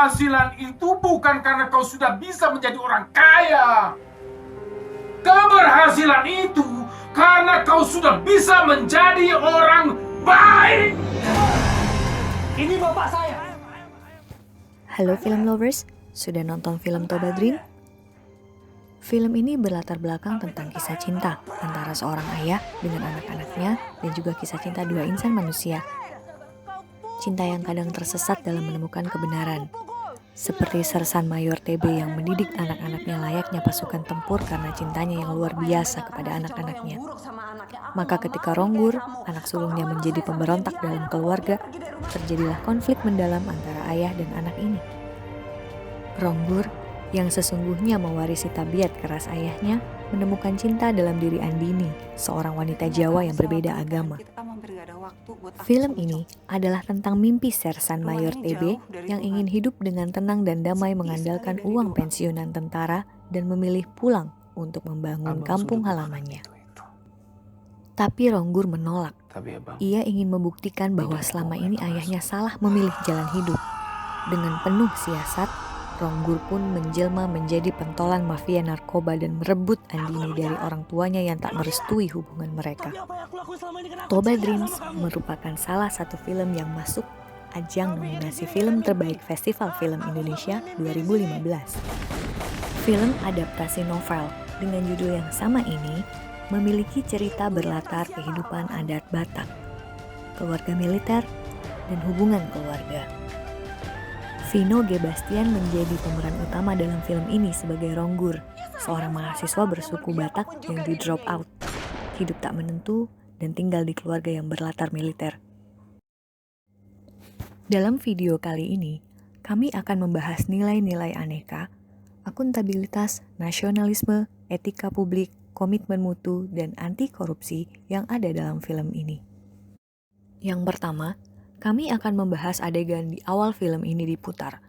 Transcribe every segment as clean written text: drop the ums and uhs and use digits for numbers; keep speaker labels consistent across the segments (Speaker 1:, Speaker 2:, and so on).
Speaker 1: Keberhasilan itu bukan karena kau sudah bisa menjadi orang kaya. Keberhasilan itu karena kau sudah bisa menjadi orang baik. Ini bapak saya.
Speaker 2: Halo film lovers, sudah nonton film Toba Dream? Film ini berlatar belakang tentang kisah cinta antara seorang ayah dengan anak-anaknya dan juga kisah cinta dua insan manusia. Cinta yang kadang tersesat dalam menemukan kebenaran. Seperti Sersan Mayor TB yang mendidik anak-anaknya layaknya pasukan tempur karena cintanya yang luar biasa kepada anak-anaknya. Maka ketika Ronggur, anak sulungnya menjadi pemberontak dalam keluarga, terjadilah konflik mendalam antara ayah dan anak ini. Ronggur, yang sesungguhnya mewarisi tabiat keras ayahnya, menemukan cinta dalam diri Andini, seorang wanita Jawa yang berbeda agama. Film ini adalah tentang mimpi Sersan Mayor TB yang ingin hidup dengan tenang dan damai mengandalkan uang pensiunan tentara dan memilih pulang untuk membangun kampung halamannya. Tapi Ronggur menolak. Ia ingin membuktikan bahwa selama ini ayahnya salah memilih jalan hidup. Dengan penuh siasat, Ronggur pun menjelma menjadi pentolan mafia narkoba dan merebut Andini dari orang tuanya yang tak merestui hubungan mereka. Toba Dreams merupakan salah satu film yang masuk ajang nominasi film terbaik Festival Film Indonesia 2015. Film adaptasi novel dengan judul yang sama ini memiliki cerita berlatar kehidupan adat Batak, keluarga militer, dan hubungan keluarga. Vino G. Bastian menjadi pemeran utama dalam film ini sebagai Ronggur, seorang mahasiswa bersuku Batak yang di drop out, hidup tak menentu, dan tinggal di keluarga yang berlatar militer. Dalam video kali ini, kami akan membahas nilai-nilai aneka, akuntabilitas, nasionalisme, etika publik, komitmen mutu, dan anti korupsi yang ada dalam film ini. Yang pertama, kami akan membahas adegan di awal film ini diputar.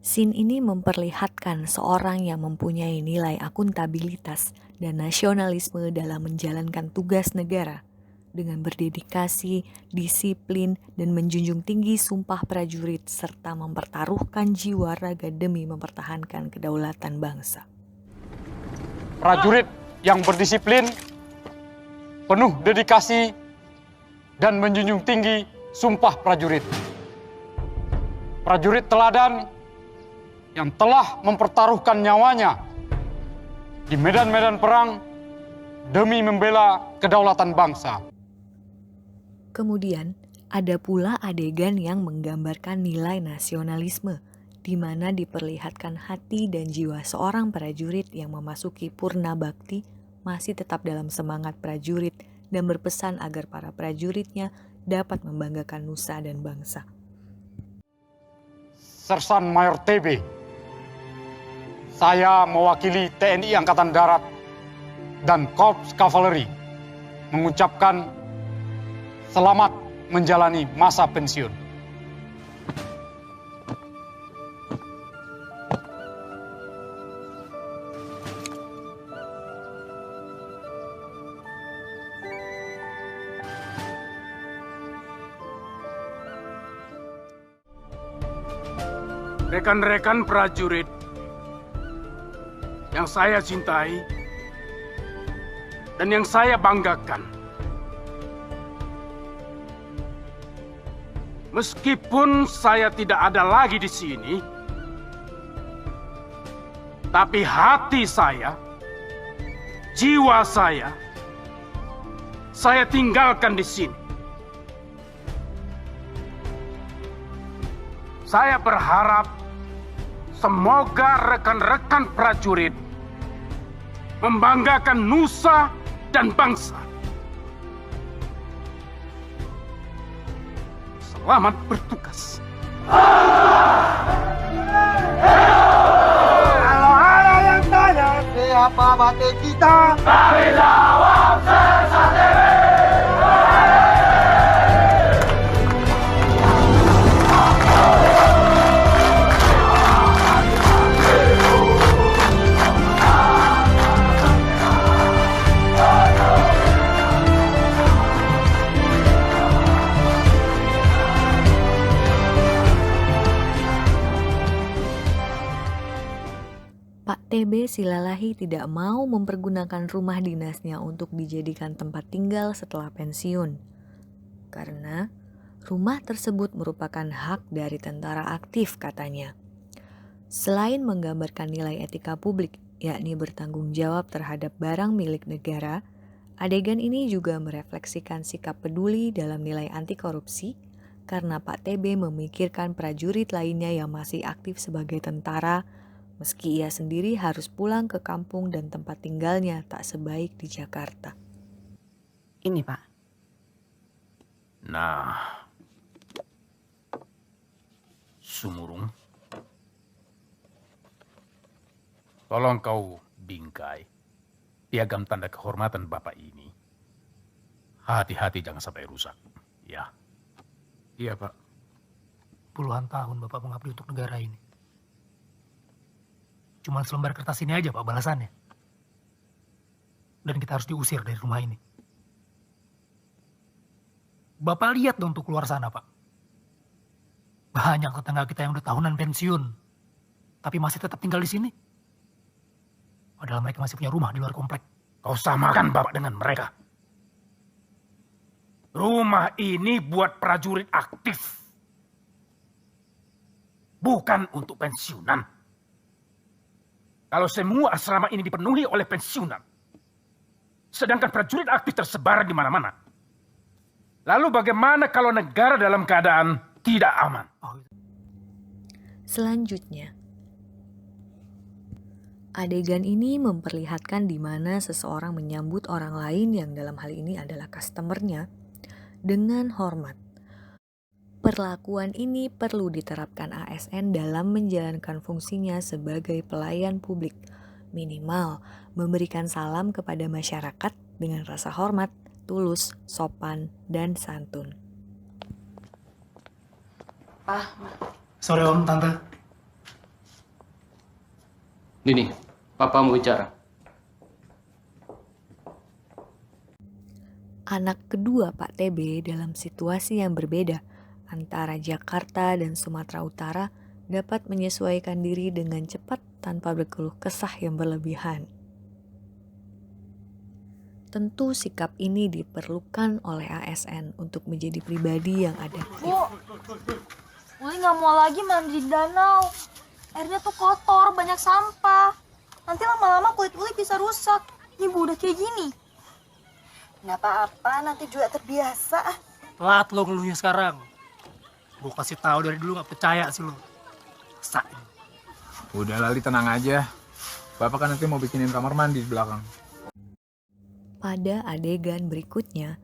Speaker 2: Scene ini memperlihatkan seorang yang mempunyai nilai akuntabilitas dan nasionalisme dalam menjalankan tugas negara dengan berdedikasi, disiplin, dan menjunjung tinggi sumpah prajurit serta mempertaruhkan jiwa raga demi mempertahankan kedaulatan bangsa.
Speaker 3: Prajurit yang berdisiplin, penuh dedikasi, dan menjunjung tinggi sumpah prajurit. Prajurit teladan yang telah mempertaruhkan nyawanya di medan-medan perang demi membela kedaulatan bangsa.
Speaker 2: Kemudian, ada pula adegan yang menggambarkan nilai nasionalisme, di mana diperlihatkan hati dan jiwa seorang prajurit yang memasuki purna bakti masih tetap dalam semangat prajurit dan berpesan agar para prajuritnya dapat membanggakan nusa dan bangsa.
Speaker 3: Sersan Mayor TB, saya mewakili TNI Angkatan Darat dan Korps Kavaleri mengucapkan selamat menjalani masa pensiun.
Speaker 1: Rekan-rekan prajurit yang saya cintai dan yang saya banggakan. Meskipun saya tidak ada lagi di sini, tapi hati saya, jiwa saya tinggalkan di sini. Saya berharap semoga rekan-rekan prajurit membanggakan nusa dan bangsa. Selamat bertugas.
Speaker 4: Kalau ada yang tanya siapa batik kita,
Speaker 1: Kami jawab Sersan TB.
Speaker 2: Pak TB Silalahi tidak mau mempergunakan rumah dinasnya untuk dijadikan tempat tinggal setelah pensiun. Karena rumah tersebut merupakan hak dari tentara aktif katanya. Selain menggambarkan nilai etika publik, yakni bertanggung jawab terhadap barang milik negara, adegan ini juga merefleksikan sikap peduli dalam nilai anti korupsi karena Pak TB memikirkan prajurit lainnya yang masih aktif sebagai tentara, meski ia sendiri harus pulang ke kampung dan tempat tinggalnya tak sebaik di Jakarta.
Speaker 5: Ini, Pak.
Speaker 1: Nah, Sumurung, tolong kau bingkai piagam tanda kehormatan Bapak ini. Hati-hati jangan sampai rusak, ya.
Speaker 6: Iya, Pak. Puluhan tahun Bapak mengabdi untuk negara ini. Cuma selembar kertas ini aja, Pak, balasannya. Dan kita harus diusir dari rumah ini. Bapak lihat dong untuk keluar sana, Pak. Banyak tetangga kita yang udah tahunan pensiun. Tapi masih tetap tinggal di sini. Padahal mereka masih punya rumah di luar komplek.
Speaker 1: Kau samakan Bapak dengan mereka. Rumah ini buat prajurit aktif. Bukan untuk pensiunan. Kalau semua asrama ini dipenuhi oleh pensiunan, sedangkan prajurit aktif tersebar di mana-mana, lalu bagaimana kalau negara dalam keadaan tidak aman?
Speaker 2: Selanjutnya, adegan ini memperlihatkan di mana seseorang menyambut orang lain yang dalam hal ini adalah customernya dengan hormat. Perlakuan ini perlu diterapkan ASN dalam menjalankan fungsinya sebagai pelayan publik. Minimal memberikan salam kepada masyarakat dengan rasa hormat, tulus, sopan, dan santun.
Speaker 6: Sore Om, Tante.
Speaker 7: Dini, Papa mau bicara.
Speaker 2: Anak kedua Pak TB dalam situasi yang berbeda antara Jakarta dan Sumatera Utara dapat menyesuaikan diri dengan cepat tanpa berkeluh kesah yang berlebihan. Tentu sikap ini diperlukan oleh ASN untuk menjadi pribadi yang adaptif.
Speaker 8: Bu, Uli nggak mau lagi mandi di danau. Airnya tuh kotor, banyak sampah. Nanti lama-lama kulit Uli bisa rusak. Ini Bu udah kayak gini.
Speaker 5: Nggak apa-apa, nanti juga terbiasa.
Speaker 6: Telat lo ngeluhnya sekarang. Gue kasih tahu dari dulu gak percaya sih lo. Sain.
Speaker 9: Udah Lali, tenang aja. Bapak kan nanti mau bikinin kamar mandi di belakang.
Speaker 2: Pada adegan berikutnya,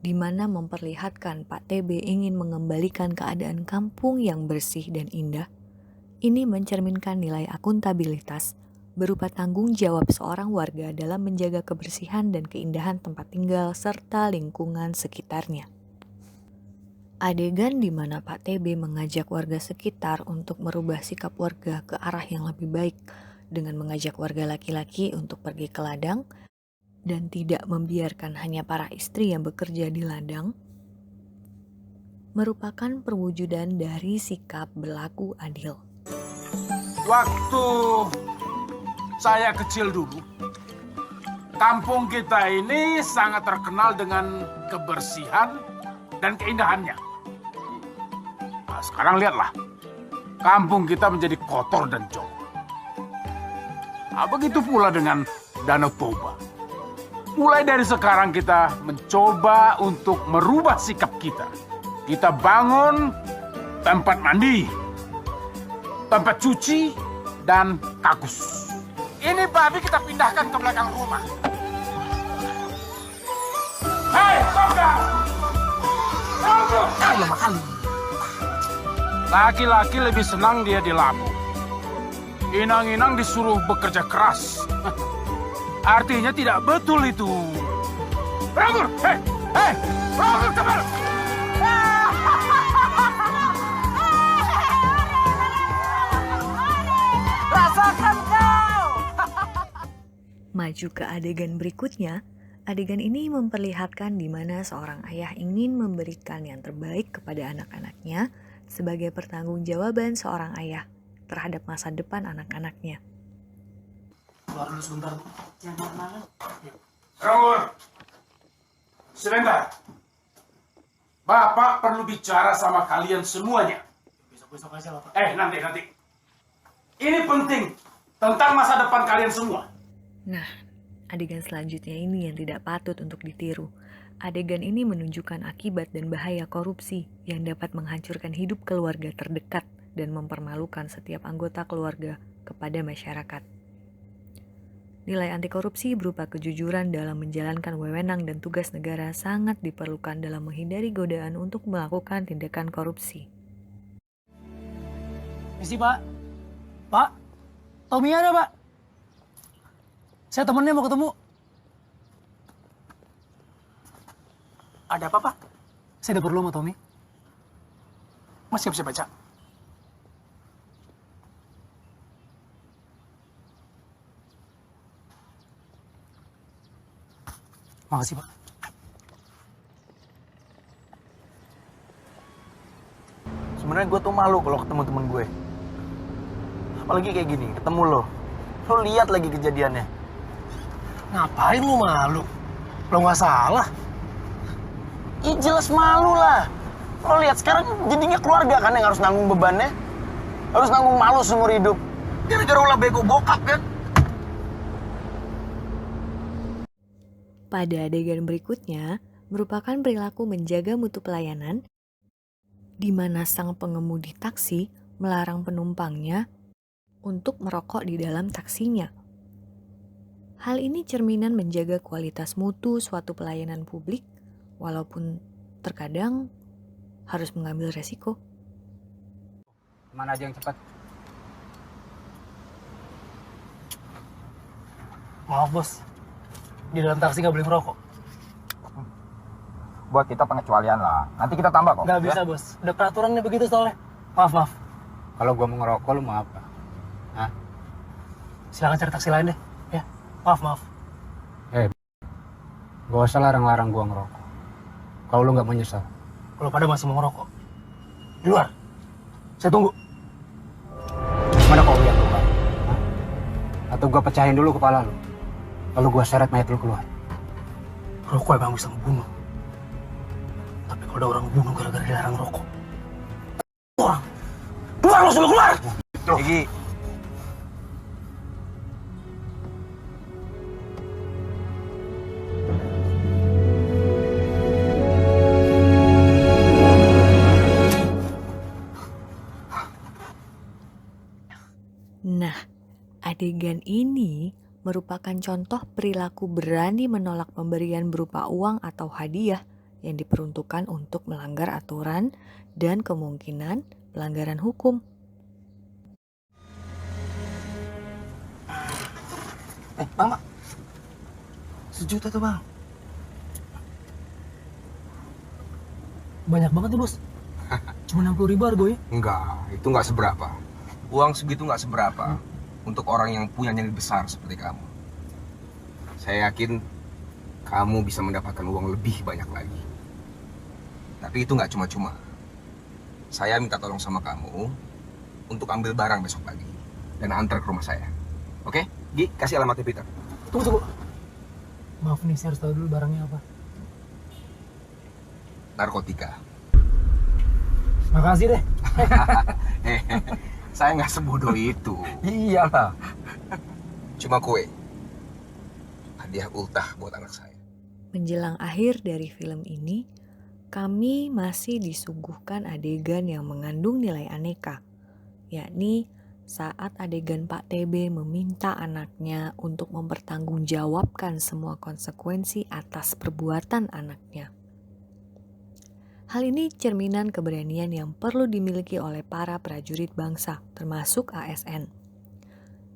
Speaker 2: di mana memperlihatkan Pak TB ingin mengembalikan keadaan kampung yang bersih dan indah, ini mencerminkan nilai akuntabilitas berupa tanggung jawab seorang warga dalam menjaga kebersihan dan keindahan tempat tinggal serta lingkungan sekitarnya. Adegan di mana Pak TB mengajak warga sekitar untuk merubah sikap warga ke arah yang lebih baik dengan mengajak warga laki-laki untuk pergi ke ladang dan tidak membiarkan hanya para istri yang bekerja di ladang, merupakan perwujudan dari sikap berlaku adil.
Speaker 1: Waktu saya kecil dulu, kampung kita ini sangat terkenal dengan kebersihan dan keindahannya. Nah, sekarang lihatlah, kampung kita menjadi kotor dan jauh. Nah, begitu pula dengan Danau Toba. Mulai dari sekarang kita mencoba untuk merubah sikap kita. Kita bangun tempat mandi, tempat cuci, dan kakus. Ini babi kita pindahkan ke belakang rumah. Hei, Toga! Tunggu! Laki-laki lebih senang dia di lampu. Inang-inang disuruh bekerja keras. Artinya tidak betul itu. Rangur! Hei! Rangur, cepat!
Speaker 5: Rasakan kau!
Speaker 2: Maju ke adegan berikutnya, adegan ini memperlihatkan di mana seorang ayah ingin memberikan yang terbaik kepada anak-anaknya sebagai pertanggungjawaban seorang ayah terhadap masa depan anak-anaknya.
Speaker 6: keluar dulu sebentar.
Speaker 8: Jangan malu.
Speaker 1: Ronggur, sebentar. Bapak perlu bicara sama kalian semuanya.
Speaker 6: Besok-besok aja lah, Pak.
Speaker 1: Nanti. Ini penting tentang masa depan kalian semua.
Speaker 2: Nah, adegan selanjutnya ini yang tidak patut untuk ditiru. Adegan ini menunjukkan akibat dan bahaya korupsi yang dapat menghancurkan hidup keluarga terdekat dan mempermalukan setiap anggota keluarga kepada masyarakat. Nilai anti korupsi berupa kejujuran dalam menjalankan wewenang dan tugas negara sangat diperlukan dalam menghindari godaan untuk melakukan tindakan korupsi.
Speaker 6: Misi, Pak. Pak, Tommy ada, Pak? Saya temennya mau ketemu. Ada apa, Pak? Saya ada perlu sama Tommy. Mas siap-siap baca. Makasih, Pak.
Speaker 4: Sebenarnya gue tuh malu kalau ketemu temen gue. Apalagi kayak gini, ketemu lo. Lo lihat lagi kejadiannya.
Speaker 6: Ngapain lu malu? Lo nggak salah.
Speaker 4: Ih, jelas malu lah. Lo lihat sekarang jadinya keluarga kan yang harus nanggung bebannya. Harus nanggung malu seumur hidup. Gara-gara ulah bego bokap kan.
Speaker 2: Pada adegan berikutnya, merupakan perilaku menjaga mutu pelayanan, di mana sang pengemudi taksi melarang penumpangnya untuk merokok di dalam taksinya. Hal ini cerminan menjaga kualitas mutu suatu pelayanan publik, walaupun terkadang harus mengambil resiko.
Speaker 3: Mana aja yang cepat?
Speaker 6: Maaf, Bos. Di dalam taksi nggak boleh ngerokok.
Speaker 9: Buat kita pengecualian lah. Nanti kita tambah kok.
Speaker 6: Nggak bisa, Bos. Udah peraturannya begitu soalnya. Maaf.
Speaker 3: Kalau gua mau ngerokok, lu mau apa? Hah?
Speaker 6: Silakan cari taksi lain deh. Ya, maaf.
Speaker 3: Gak usah larang-larang gua ngerokok. Kalau lu nggak menyesal.
Speaker 6: Kalau pada masih mau ngerokok, di luar. Saya tunggu.
Speaker 3: Mana kau lihat keluar? Hah? Atau gua pecahin dulu kepala lu? Lalu gua seret mayat lu keluar.
Speaker 6: Rokok emang bisa ngebunuh. Tapi kalau ada orang ngebunuh gara-gara dilarang rokok. Orang. Keluar lu, suruh keluar!
Speaker 4: Egi.
Speaker 2: Nah, adegan ini merupakan contoh perilaku berani menolak pemberian berupa uang atau hadiah yang diperuntukkan untuk melanggar aturan dan kemungkinan pelanggaran hukum.
Speaker 4: Bang, 1 juta tuh, Bang.
Speaker 6: Banyak banget nih, Bos. Cuma 60.000 harganya.
Speaker 10: Enggak, itu nggak seberapa. Uang segitu nggak seberapa untuk orang yang punya nyali besar seperti kamu. Saya yakin kamu bisa mendapatkan uang lebih banyak lagi. Tapi itu nggak cuma-cuma. Saya minta tolong sama kamu untuk ambil barang besok pagi dan antar ke rumah saya. Oke? Gi, kasih alamatnya Peter.
Speaker 6: Tunggu. Maaf nih, saya harus tahu dulu barangnya apa.
Speaker 10: Narkotika.
Speaker 6: Makasih deh.
Speaker 10: Saya nggak sebodoh itu.
Speaker 4: Iyalah.
Speaker 10: Cuma kue. Hadiah ultah buat anak saya.
Speaker 2: Menjelang akhir dari film ini, kami masih disuguhkan adegan yang mengandung nilai aneka, yakni saat adegan Pak TB meminta anaknya untuk mempertanggungjawabkan semua konsekuensi atas perbuatan anaknya. Hal ini cerminan keberanian yang perlu dimiliki oleh para prajurit bangsa, termasuk ASN,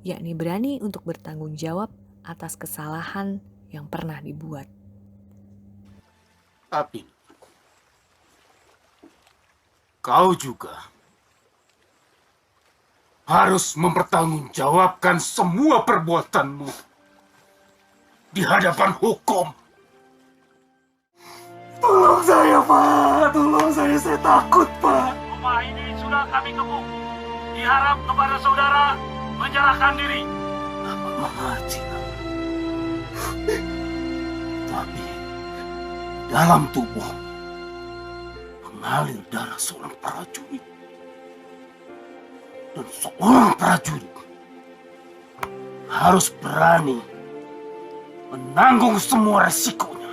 Speaker 2: yakni berani untuk bertanggung jawab atas kesalahan yang pernah dibuat.
Speaker 1: Tapi kau juga harus mempertanggungjawabkan semua perbuatanmu di hadapan hukum.
Speaker 4: Tolong saya, Pak. Tolong saya takut, Pak.
Speaker 1: Rumah ini sudah kami gebuk. Diharap kepada saudara menyerahkan diri. mengerti. Tapi dalam tubuh mengalir darah seorang prajurit. Dan seorang prajurit harus berani menanggung semua resikonya.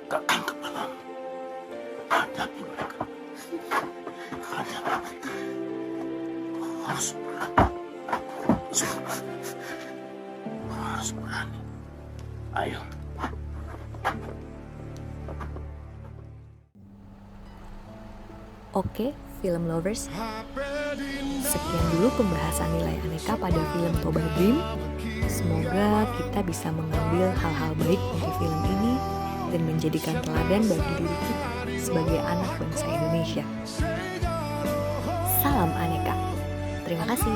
Speaker 1: Tegakkan kepala. Hadapi mereka. Hadapi mereka. Harus berani. Harus berani. Ayo.
Speaker 2: Oke, film lovers. Sekian dulu pembahasan nilai aneka pada film Toba Dream. Semoga kita bisa mengambil hal-hal baik dari film ini dan menjadikan teladan bagi diri kita sebagai anak bangsa Indonesia. Salam aneka. Terima kasih.